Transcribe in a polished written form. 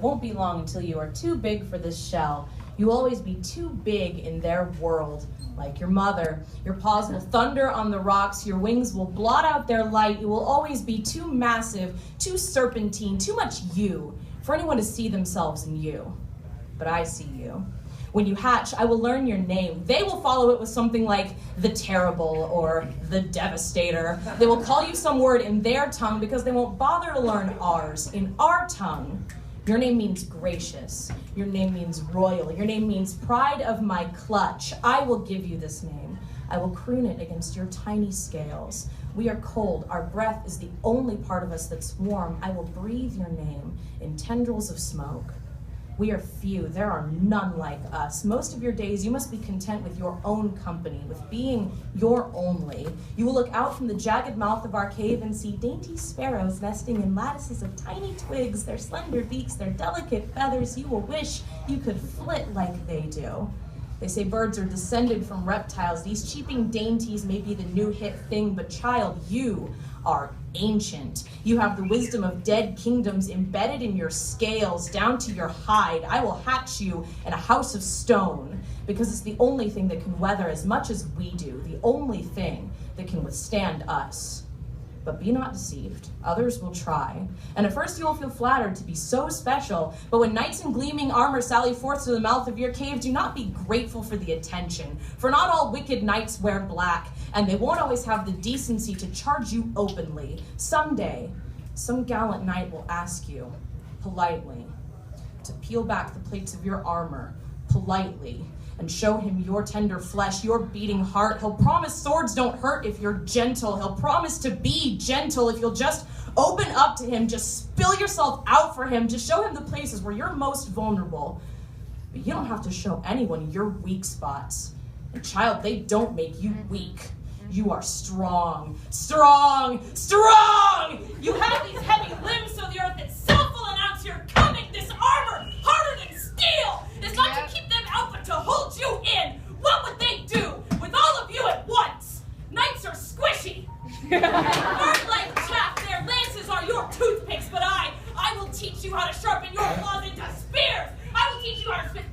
won't be long until you are too big for this shell. You will always be too big in their world, like your mother. Your paws will thunder on the rocks, your wings will blot out their light. You will always be too massive, too serpentine, too much you, for anyone to see themselves in you. But I see you. When you hatch, I will learn your name. They will follow it with something like the Terrible or the Devastator. They will call you some word in their tongue because they won't bother to learn ours. In our tongue, your name means gracious. Your name means royal. Your name means pride of my clutch. I will give you this name. I will croon it against your tiny scales. We are cold. Our breath is the only part of us that's warm. I will breathe your name in tendrils of smoke. We are few. There are none like us. Most of your days, you must be content with your own company, with being your only. You will look out from the jagged mouth of our cave and see dainty sparrows nesting in lattices of tiny twigs, their slender beaks, their delicate feathers. You will wish you could flit like they do. They say birds are descended from reptiles. These cheaping dainties may be the new hit thing, but child, you are ancient. You have the wisdom of dead kingdoms embedded in your scales, down to your hide. I will hatch you in a house of stone, because it's the only thing that can weather as much as we do, the only thing that can withstand us. But be not deceived. Others will try. And at first you will feel flattered to be so special, but when knights in gleaming armor sally forth to the mouth of your cave, do not be grateful for the attention. For not all wicked knights wear black, and they won't always have the decency to charge you openly. Someday, some gallant knight will ask you, politely, to peel back the plates of your armor, politely, and show him your tender flesh, your beating heart. He'll promise swords don't hurt if you're gentle. He'll promise to be gentle if you'll just open up to him, just spill yourself out for him, just show him the places where you're most vulnerable. But you don't have to show anyone your weak spots. And child, they don't make you weak. You are strong, strong, strong! You have these heavy limbs so the earth itself will announce you're coming. This armor, harder than steel, is not to keep them out but to hold you in. What would they do with all of you at once? Knights are squishy. Bird-like chaff, their lances are your toothpicks, but I will teach you how to sharpen your claws into spears. I will teach you how to spit